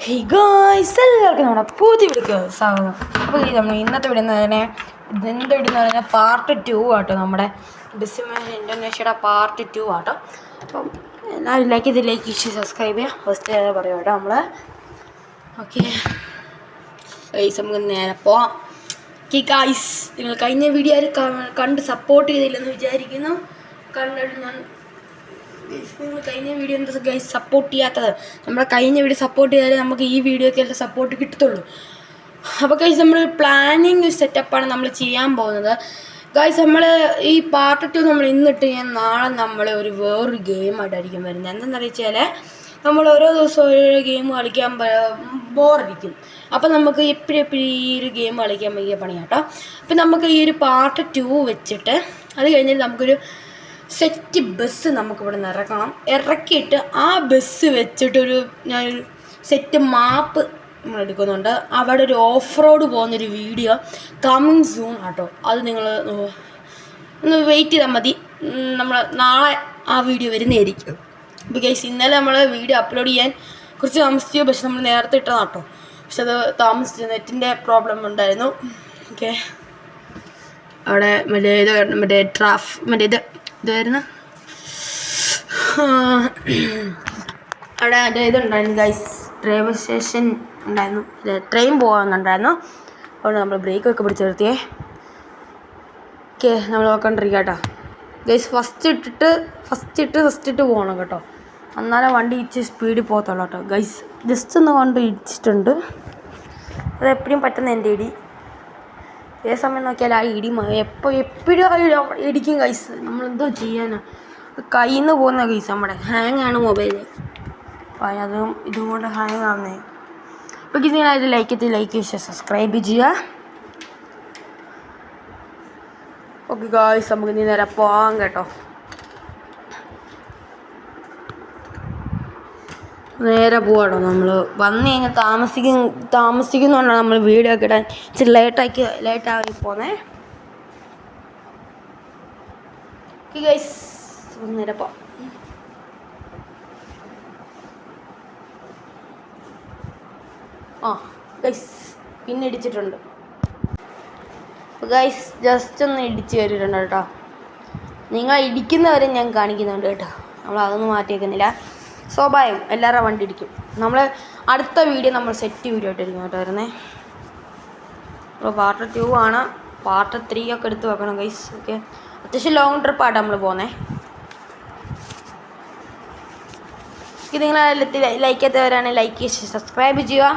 Hey guys, എല്ലാവർക്കും നമ്മുടെ പുതിയ വീഡിയോക്ക് സ്വാഗതം. അപ്പോൾ നമ്മൾ ഇന്നത്തെ വീഡിയോ എന്ന് പറഞ്ഞാൽ പാർട്ട് 2 ആട്ടോ. നമ്മുടെ ഡിസിമൽ ഇന്തോനേഷ്യയുടെ പാർട്ട് 2 ആട്ടോ. അപ്പം എല്ലാവരും ലൈക്ക് സബ്സ്ക്രൈബ് ചെയ്യുക. ഫസ്റ്റ് പറയാം കേട്ടോ നമ്മൾ. ഓക്കെ ഗൈസ്, നമുക്ക് നേരെ പോവാം. ഓക്കെ ഗൈസ്, നിങ്ങൾ കഴിഞ്ഞ വീഡിയോ കണ്ട് സപ്പോർട്ട് ചെയ്തില്ലെന്ന് വിചാരിക്കുന്നു. കണ്ടിട്ട് ഞാൻ നിങ്ങൾ കഴിഞ്ഞ വീഡിയോ എന്താ ഗൈസ് സപ്പോർട്ട് ചെയ്യാത്തത്? നമ്മുടെ കഴിഞ്ഞ വീഡിയോ സപ്പോർട്ട് ചെയ്താലേ നമുക്ക് ഈ വീഡിയോക്ക് എല്ലാം സപ്പോർട്ട് കിട്ടത്തുള്ളൂ. അപ്പോൾ ഗൈസ്, നമ്മൾ പ്ലാനിങ് സെറ്റപ്പാണ് നമ്മൾ ചെയ്യാൻ പോകുന്നത്. ഗൈസ്, നമ്മൾ ഈ പാർട്ട് 2 നമ്മൾ ഇന്നിട്ട് ഞാൻ നാളെ നമ്മൾ വേറൊരു ഗെയിമായിട്ടായിരിക്കും വരുന്നത്. എന്താണെന്ന് അറിയിച്ചാൽ നമ്മൾ ഓരോ ദിവസവും ഓരോ ഗെയിം കളിക്കാൻ ബോറടിക്കും. അപ്പോൾ നമുക്ക് എപ്പോഴും ഈ ഒരു ഗെയിം കളിക്കാൻ വലിയ പണിയാട്ടോ. അപ്പം നമുക്ക് ഈ ഒരു പാർട്ട് 2 വെച്ചിട്ട് അത് കഴിഞ്ഞിട്ട് നമുക്കൊരു സെറ്റ് ബസ് നമുക്കിവിടെ നിന്ന് ഇറക്കിയിട്ട് ആ ബസ് വെച്ചിട്ടൊരു ഞാനൊരു സെറ്റ് മാപ്പ് നമ്മൾ എടുക്കുന്നുണ്ട്. അവിടെ ഒരു ഓഫ് റോഡ് പോകുന്നൊരു വീഡിയോ കമ്മിങ് സൂൺ ആട്ടോ. അത് നിങ്ങൾ ഒന്ന് വെയിറ്റ് ചെയ്താൽ മതി. നമ്മൾ നാളെ ആ വീഡിയോ വരുന്നതായിരിക്കും. അപ്പോൾ ഗൈസ്, ഇന്നലെ നമ്മൾ വീഡിയോ അപ്ലോഡ് ചെയ്യാൻ കുറച്ച് താമസിച്ചു. പക്ഷെ നമ്മൾ നേരത്തെ ഇട്ടതാട്ടോ. പക്ഷെ അത് താമസിച്ചു, നെറ്റിൻ്റെ പ്രോബ്ലം ഉണ്ടായിരുന്നു. ഓക്കെ, അവിടെ ഇതായിരുന്നു അവിടെ ഇതുണ്ടായിരുന്നു ഗൈസ്, റെയിൽവേ സ്റ്റേഷൻ ഉണ്ടായിരുന്നു, ട്രെയിൻ പോകാനുണ്ടായിരുന്നു. അതുകൊണ്ട് നമ്മൾ ബ്രേക്കൊക്കെ പിടിച്ച് നിർത്തിയേ. ഓക്കെ, നമ്മൾ നോക്കണ്ടിരിക്കുക കേട്ടോ ഗൈസ്. ഫസ്റ്റ് ഇട്ട് പോകണം കേട്ടോ, എന്നാലേ വണ്ടി ഇച്ചിരി സ്പീഡിൽ പോകത്തുള്ളൂ കേട്ടോ ഗൈസ്. ജസ്റ്റ് ഒന്ന് കൊണ്ട് ഇടിച്ചിട്ടുണ്ട്. അതെപ്പോഴും പറ്റുന്ന എൻ്റെ ഇടി. ഏ സമയം നോക്കിയാൽ ആ ഇടി എപ്പോഴും ഇടിക്കും ഗൈസ്. നമ്മളെന്തോ ചെയ്യാനാണ്, കയ്യിൽ നിന്ന് പോകുന്ന ഗൈസ്. നമ്മുടെ ഹാങ് ആണ് മൊബൈൽ. അപ്പം ഇതും കൊണ്ട് ഹാങ് ആവുന്നേ. അപ്പോൾ ഇതിനായിട്ട് ലൈക്ക് സബ്സ്ക്രൈബ് ചെയ്യുക. ഓക്കെ ഗൈസ്, നമുക്ക് ഇനി നേരെ പോകാം കേട്ടോ. നേരെ പോവാട്ടോ. നമ്മൾ വന്നു കഴിഞ്ഞാൽ താമസിക്കുന്നതുകൊണ്ടാണ് നമ്മൾ വീഡിയോ ഒക്കെ ഇടാൻ ഇച്ചിരി ലേറ്റായി പോന്നേ. ഓക്കെ ഗൈസ്, നേരെ പോവാം. ഗൈസ്, പിന്നെ ഇടിച്ചിട്ടുണ്ട് ഗൈസ്. ജസ്റ്റ് ഒന്ന് ഇടിച്ച് കയറിയിട്ടുണ്ട് കേട്ടോ. നിങ്ങൾ ഇടിക്കുന്നവരെ ഞാൻ കാണിക്കുന്നുണ്ട് കേട്ടോ. നമ്മൾ അതൊന്നും മാറ്റി വയ്ക്കുന്നില്ല. സ്വാഭാവികം, എല്ലാവരുടെ വണ്ടി ഇടിക്കും. നമ്മൾ അടുത്ത വീഡിയോ നമ്മൾ സെറ്റ് വീഡിയോ ആയിട്ടിരിക്കും കേട്ടോ വരുന്നേ. അപ്പോൾ പാർട്ട് 2 ആണ്. പാർട്ട് 3 ഒക്കെ എടുത്ത് വെക്കണം ഗൈസ്. ഓക്കെ, അത്യാവശ്യം ലോങ് ട്രിപ്പായിട്ടാണ് നമ്മൾ പോകുന്നത്. ഇത് നിങ്ങൾ ലൈക്ക് ചെയ്യാത്തവരാണെങ്കിൽ ലൈക്ക് ചെയ്ത് സബ്സ്ക്രൈബ് ചെയ്യുക.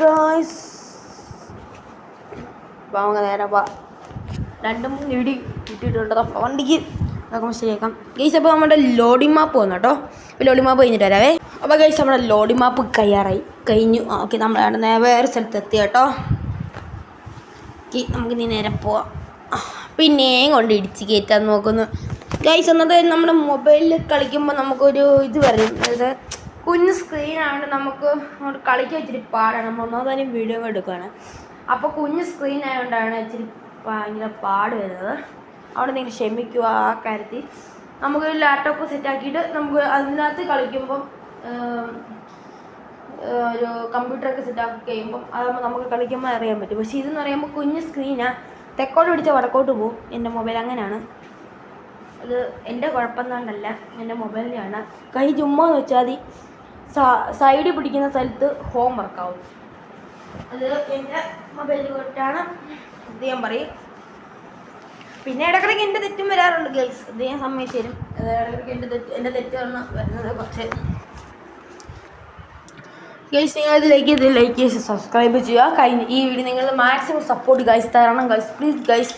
ഗൈസ്, നമുക്ക് നേരെ പോവാം. 2-3 ഇടി കിട്ടിയിട്ടുണ്ട് വണ്ടിക്ക്. നോക്കുമ്പോൾ ശരിയാക്കാം ഗൈസ്. അപ്പോൾ നമ്മുടെ ലോഡിംഗ് മാപ്പ് വന്നു കേട്ടോ. അപ്പോൾ ലോഡിംഗ് മാപ്പ് കഴിഞ്ഞിട്ട് വരാവേ. അപ്പോൾ ഗൈസ്, നമ്മുടെ ലോഡിംഗ് മാപ്പ് കഴിഞ്ഞു. ഓക്കെ, നമ്മൾ വേറെ സ്ഥലത്ത് എത്തി കേട്ടോ. ഓക്കെ, നമുക്ക് ഇനി നേരെ പോവാം. പിന്നെയും കൊണ്ട് ഇടിച്ച് കയറ്റാൻ നോക്കുന്നു ഗൈസ്. എന്നത് നമ്മുടെ മൊബൈലിൽ കളിക്കുമ്പോൾ നമുക്കൊരു ഇത് വരും. അതായത് കുഞ്ഞ് സ്ക്രീനാണ്, നമുക്ക് കളിക്കാൻ ഇച്ചിരി പാടാണ്. നമ്മൾ ഒന്നാമതാനും വീഡിയോ എടുക്കുകയാണ്. അപ്പോൾ കുഞ്ഞ് സ്ക്രീൻ ആയതുകൊണ്ടാണ് ഇച്ചിരി ഭയങ്കര പാട് വരുന്നത്. അവിടെ നിങ്ങൾ ക്ഷമിക്കുക ആ കാര്യത്തിൽ. നമുക്ക് ലാപ്ടോപ്പ് സെറ്റാക്കിയിട്ട് നമുക്ക് അതിനകത്ത് കളിക്കുമ്പം ഒരു കമ്പ്യൂട്ടറൊക്കെ സെറ്റാക്കി കഴിയുമ്പം അതാകുമ്പോൾ നമുക്ക് കളിക്കുമ്പോൾ അറിയാൻ പറ്റും. പക്ഷേ ഇതെന്ന് പറയുമ്പോൾ കുഞ്ഞ് സ്ക്രീനാണ്, തെക്കോട്ട് പിടിച്ച വടക്കോട്ട് പോകും. എൻ്റെ മൊബൈൽ അങ്ങനെയാണ്. അത് എൻ്റെ കുഴപ്പമെന്നാണ്ടല്ല, എൻ്റെ മൊബൈലിൻ്റെയാണ്. കൈ ചുമ്മാന്ന് വെച്ചാൽ മതി, സൈഡിൽ പിടിക്കുന്ന സ്ഥലത്ത് ഹോം വർക്കാവും. അത് എൻ്റെ മൊബൈലിൽ തൊട്ടാണ്. ഇത് ഞാൻ പറയും. പിന്നെ ഇടയ്ക്കിടയ്ക്ക് എൻ്റെ തെറ്റും വരാറുണ്ട് ഗൈസ്. ഇത് ഞാൻ സമ്മതിച്ചു തരും. ഇടയ്ക്കിടയ്ക്ക് എൻ്റെ തെറ്റാണ് വരുന്നത് കുറച്ച് ഗൈസ്. നിങ്ങൾ ലൈക്ക് ചെയ്ത് സബ്സ്ക്രൈബ് ചെയ്യുക. ഈ വീഡിയോ നിങ്ങൾ മാക്സിമം സപ്പോർട്ട് ഗൈസ് തരണം ഗൈസ്, പ്ലീസ് ഗൈസ്.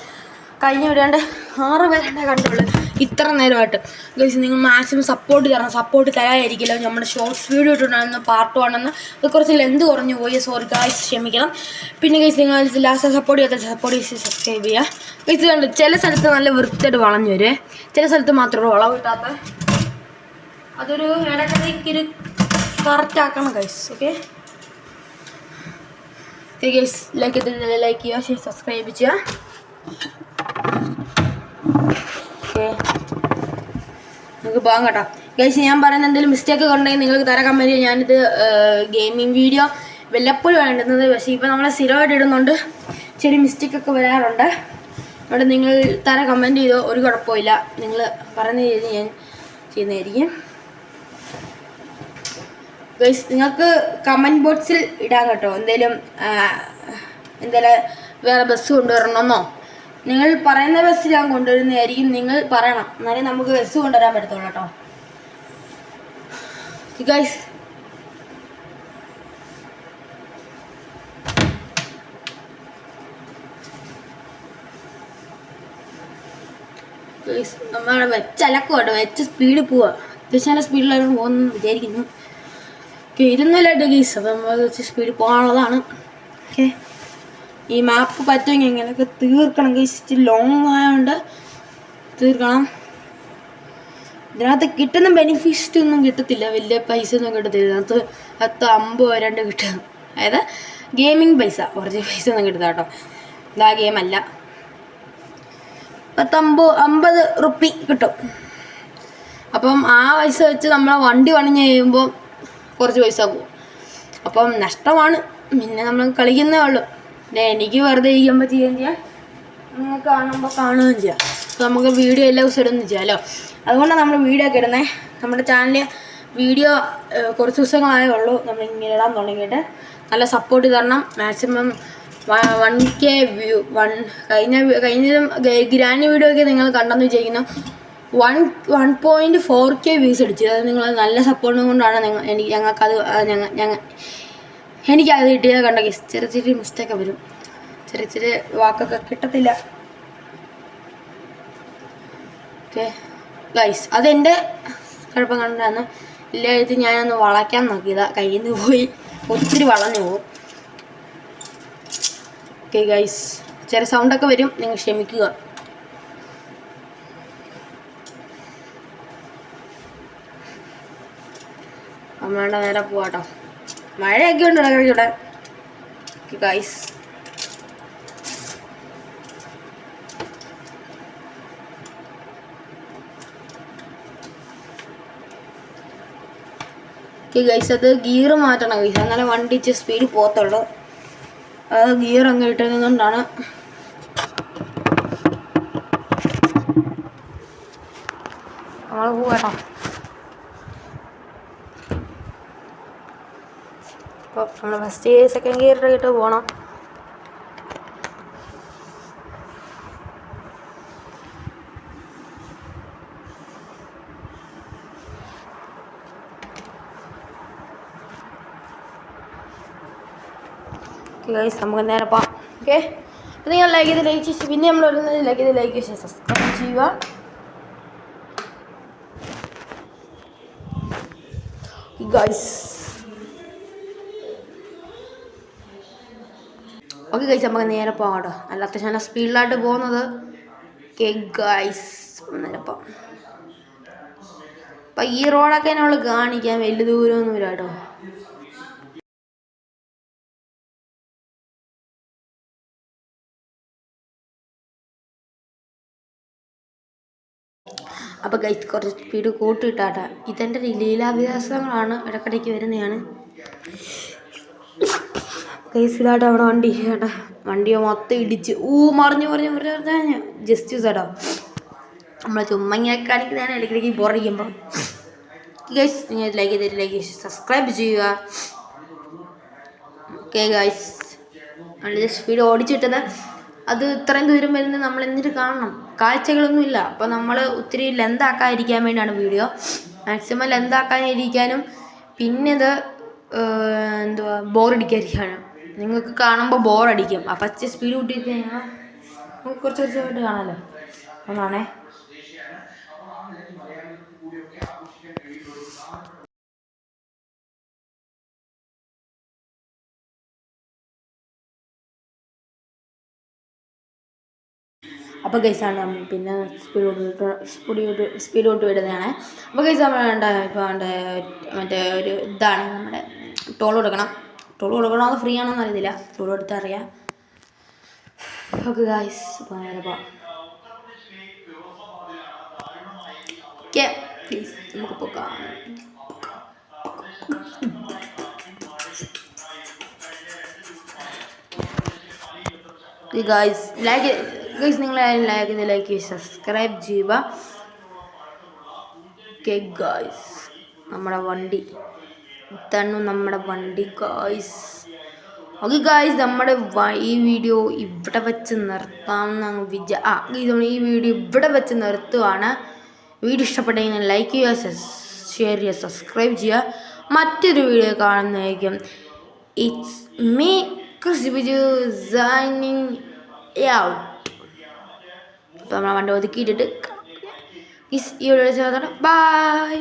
കഴിഞ്ഞ വീഡിയോണ്ട് 6 പേരുടെ കണ്ടുള്ളൂ ഇത്ര നേരമായിട്ട് ഗൈസ്. നിങ്ങൾ മാക്സിമം സപ്പോർട്ട് തരണം. സപ്പോർട്ട് തരാതിരിക്കില്ല. നമ്മുടെ ഷോർട്സ് വീഡിയോ ഇട്ടുണ്ടായിരുന്നു പാർട്ട് 1 എന്ന്. അത് കുറച്ച് ലെന്ത് കുറഞ്ഞു പോയി, സോറി ഗൈസ്, ക്ഷമിക്കണം. പിന്നെ ഗൈസ്, നിങ്ങൾ ലാസ്റ്റ് സപ്പോർട്ട് ചെയ്ത് സബ്സ്ക്രൈബ് ചെയ്യുക ഗൈസ്. കണ്ട് ചില സ്ഥലത്ത് നല്ല വൃത്തിയായിട്ട് വളഞ്ഞു വരുവേ, ചില സ്ഥലത്ത് മാത്രമേ വളവ് കിട്ടാത്ത. അതൊരു ഇടയ്ക്കിടയ്ക്കൊരു കറക്റ്റ് ആക്കണം ഗൈസ്. ഓക്കെ ഗൈസ്, ലൈക്ക് ചെയ്യുക, സബ്സ്ക്രൈബ് ചെയ്യുക. Okay. നമുക്ക് പോകാം കേട്ടോ. ഗൈസ് ഞാൻ പറയുന്ന എന്തെങ്കിലും മിസ്റ്റേക്ക് ഉണ്ടെങ്കിൽ നിങ്ങൾക്ക് തരാൻ കമൻറ്റ്. ഞാനിത് ഗെയിമിംഗ് വീഡിയോ വല്ലപ്പോഴും ഇടുന്നത്. പക്ഷേ ഇപ്പോൾ നമ്മൾ സ്ഥിരമായിട്ട് ഇടുന്നുണ്ട്, ചെറിയ മിസ്റ്റേക്കൊക്കെ വരാറുണ്ട്. അവിടെ നിങ്ങൾ തരാൻ കമൻറ്റ് ചെയ്തോ, ഒരു കുഴപ്പമില്ല. നിങ്ങൾ പറയുന്ന രീതി ഞാൻ ചെയ്യുന്നതായിരിക്കും. ഗൈസ് നിങ്ങൾക്ക് കമൻറ്റ് ബോക്സിൽ ഇടാൻ കേട്ടോ, എന്തെങ്കിലും വേറെ ബസ് കൊണ്ടുവരണമെന്നോ. നിങ്ങൾ പറയുന്ന ബസ് ഞാൻ കൊണ്ടുവരുന്നതായിരിക്കും. നിങ്ങൾ പറയണം, എന്നാലേ നമുക്ക് ബസ് കൊണ്ടുവരാൻ പറ്റത്തുള്ളൂ കേട്ടോ. ഗൈസ് നമ്മളവിടെ വെച്ചലക്കും കേട്ടോ, വെച്ച് സ്പീഡിൽ പോവുക. അത്യാവശ്യം നല്ല സ്പീഡിലായിരുന്നു പോകുന്നു വിചാരിക്കുന്നു. ഓക്കെ, ഇരുന്നില്ലായിട്ട് ഗൈസ്. അപ്പോൾ നമ്മൾ വെച്ച് സ്പീഡിൽ പോകാനുള്ളതാണ്. ഓക്കെ, ഈ മാപ്പ് പറ്റുമെങ്കിൽ എങ്ങനെയൊക്കെ തീർക്കണം ഗൈസ്. ഇച്ചിരി ലോങ് ആയതുകൊണ്ട് തീർക്കണം. ഇതിനകത്ത് കിട്ടുന്ന ബെനിഫിറ്റ് ഒന്നും കിട്ടത്തില്ല, വലിയ പൈസ ഒന്നും കിട്ടത്തില്ല. ഇതിനകത്ത് 10-50 വരാണ്ട് കിട്ടും. അതായത് ഗെയിമിങ് പൈസ, കുറച്ച് പൈസ ഒന്നും കിട്ടുന്ന കേട്ടോ. ഇതാ ഗെയിമല്ല. 10-50 റുപ്പി കിട്ടും. അപ്പം ആ പൈസ വെച്ച് നമ്മളെ വണ്ടി പണിഞ്ഞ് കഴിയുമ്പോൾ കുറച്ച് പൈസ പോകും. അപ്പം നഷ്ടമാണ്. പിന്നെ നമ്മൾ കളിക്കുന്നേ ഉള്ളൂ. എനിക്ക് വെറുതെ ഇരിക്കുമ്പോൾ ചെയ്യുകയും ചെയ്യാം, നിങ്ങൾക്ക് കാണുമ്പോൾ കാണുകയും ചെയ്യാം. അപ്പോൾ നമുക്ക് വീഡിയോ എല്ലാ ദിവസവും ഇടുകയും ചെയ്യാമല്ലോ. അതുകൊണ്ടാണ് നമ്മൾ വീഡിയോ ഒക്കെ ഇടുന്നത്. നമ്മുടെ ചാനലിൽ വീഡിയോ കുറച്ച് ദിവസങ്ങളായേ ഉള്ളൂ നമ്മൾ ഇങ്ങനെ ഇടാൻ തുടങ്ങിയിട്ട്. നല്ല സപ്പോർട്ട് തരണം. Maximum 1K view. കഴിഞ്ഞ ഗ്രാൻഡ് വീഡിയോ ഒക്കെ നിങ്ങൾ കണ്ടെന്ന് വിചാരിക്കുന്നു. 1.4K വ്യൂസ് അടിച്ചു. അത് നിങ്ങൾ നല്ല സപ്പോർട്ടും കൊണ്ടാണ് എനിക്കത് കിട്ടിയത്. കണ്ട ചെറിയ ചെറിയ മിസ്റ്റേക്കൊക്കെ വരും, ചെറിയ ചെറിയ വാക്കൊക്കെ കിട്ടത്തില്ല. ഓക്കെ ഗൈസ്, അതെൻ്റെ കുഴപ്പം കണ്ടാണ്. ഇല്ലായിട്ട് ഞാനൊന്ന് വളയ്ക്കാൻ നോക്കിയതാണ്, കയ്യിൽ നിന്ന് പോയി ഒത്തിരി വളഞ്ഞു പോകും. ഓക്കെ ഗൈസ്, ചെറിയ സൗണ്ടൊക്കെ വരും, നിങ്ങൾ ക്ഷമിക്കുക. അമ്മേണ്ട നേരെ പോവാട്ടോ. മഴയൊക്കെ ഉണ്ട് ഇവിടെ. ഓക്കെ ഗൈസ്, അത് ഗിയർ മാറ്റണം ഗൈസ്, എന്നാലേ വണ്ടി ഇച്ചിരി സ്പീഡ് പോകത്തുള്ളൂ. അത് ഗിയർ അങ്ങ് ഇട്ടുകൊണ്ടാണ്. നമ്മൾ പോവാട്ടോ. അപ്പോൾ നമ്മൾ ഫസ്റ്റ് ഗിയർ സെക്കൻഡ് ഗിയറിലിട്ട് പോകണം. ഗൈസ് നമുക്ക് നേരെ പോകാം. ഓക്കെ, അപ്പോൾ നിങ്ങൾ ലൈക്ക് ചെയ്ത് പിന്നെ നമ്മൾ വരുന്നത് ലൈക്ക് ചെയ്ത് സബ്സ്ക്രൈബ് ചെയ്യുക. ഗൈസ് ഓക്കെ ഗൈസ്, നമുക്ക് നേരെ പോകാം കേട്ടോ. നല്ല അത്യാവശ്യം നല്ല സ്പീഡിലായിട്ട് പോകുന്നത്. ഓക്കെ ഗൈസ്, നേരെ പോകാം. അപ്പം ഈ റോഡൊക്കെ നമ്മൾ കാണിക്കാൻ വലിയ ദൂരമൊന്നുമില്ല കേട്ടോ. അപ്പോൾ ഗൈസ് കുറച്ച് സ്പീഡ് കൂട്ടിയിട്ടാട്ടെ. ഇതെൻ്റെ ലീലാവിലാസങ്ങളാണ്, ഇടയ്ക്കിടയ്ക്ക് വരുന്നതാണ്. ഗൈസ് ഇതാട്ടോ അവിടെ വണ്ടി ചേട്ടാ, വണ്ടിയോ മൊത്തം ഇടിച്ച് മറിഞ്ഞു ജസ്റ്റ് ചേട്ടാ. നമ്മൾ ചുമ്മാ ഇങ്ങനെ കാണിക്കുന്നതാണ് ഇടയ്ക്കിടയ്ക്ക് ബോറടിക്കുമ്പോൾ. ഗൈസ് നിങ്ങൾ ലൈക്ക് ചെയ്തിട്ട് സബ്സ്ക്രൈബ് ചെയ്യുക. ഓക്കെ ഗൈസ്, നല്ല സ്പീഡ് ഓടിച്ചിട്ടത്. അത് ഇത്രയും ദൂരം വരുന്നത് നമ്മൾ എന്നിട്ട് കാണണം, കാഴ്ചകളൊന്നുമില്ല. അപ്പോൾ നമ്മൾ ഒത്തിരി ലെന്താക്കാതിരിക്കാൻ വേണ്ടിയാണ് വീഡിയോ, മാക്സിമം ലെന്താക്കാതിരിക്കാനും പിന്നെ ഇത് ബോറടിക്കാതിരിക്കാനും. നിങ്ങൾക്ക് കാണുമ്പോൾ ബോറടിക്കും. അപ്പം അച്ഛൻ സ്പീഡ് കൂട്ടിയിട്ട് കഴിഞ്ഞാൽ നമുക്ക് കുറച്ചായിട്ട് കാണാമല്ലോ. ഒന്നാണേ. അപ്പോൾ ഗൈസാണ് പിന്നെ സ്പീഡ് കൊണ്ട് വിടുന്നതാണ്. അപ്പോൾ ഗൈസ് നമ്മൾ ഇപ്പോൾ മറ്റേ ഒരു ഇതാണ് നമ്മുടെ ടോൾ കൊടുക്കണോ അത് ഫ്രീ ആണോന്ന് അറിയത്തില്ല, ടോൾ കൊടുത്താൽ അറിയാം. ഓക്കെ ഗൈസ്, അപ്പോൾ നേരെ പോകാം. ഓക്കെ പ്ലീസ് നമുക്ക് പോകാം. ഗൈസ് നിങ്ങൾ ലൈക്ക് ചെയ്യുക, സബ്സ്ക്രൈബ് ചെയ്യുക. ഓക്കെ ഗൈസ്, നമ്മുടെ വണ്ടി ഇതാണ്, നമ്മുടെ വണ്ടി ഗൈസ്. ഓക്കെ ഗൈസ്, നമ്മുടെ ഈ വീഡിയോ ഇവിടെ വെച്ച് നിർത്താമെന്ന് ഈ വീഡിയോ ഇവിടെ വെച്ച് നിർത്തുവാണ്. വീഡിയോ ഇഷ്ടപ്പെട്ടെങ്കിൽ ലൈക്ക് ചെയ്യുക, ഷെയർ ചെയ്യുക, സബ്സ്ക്രൈബ് ചെയ്യുക. മറ്റൊരു വീഡിയോ കാണുന്നതായിരിക്കും. It's me Chris Biju signing out. അപ്പോൾ നമ്മളെ വണ്ടി ഒതുക്കിയിട്ടിട്ട് ഈ വീഡിയോ ബൈ.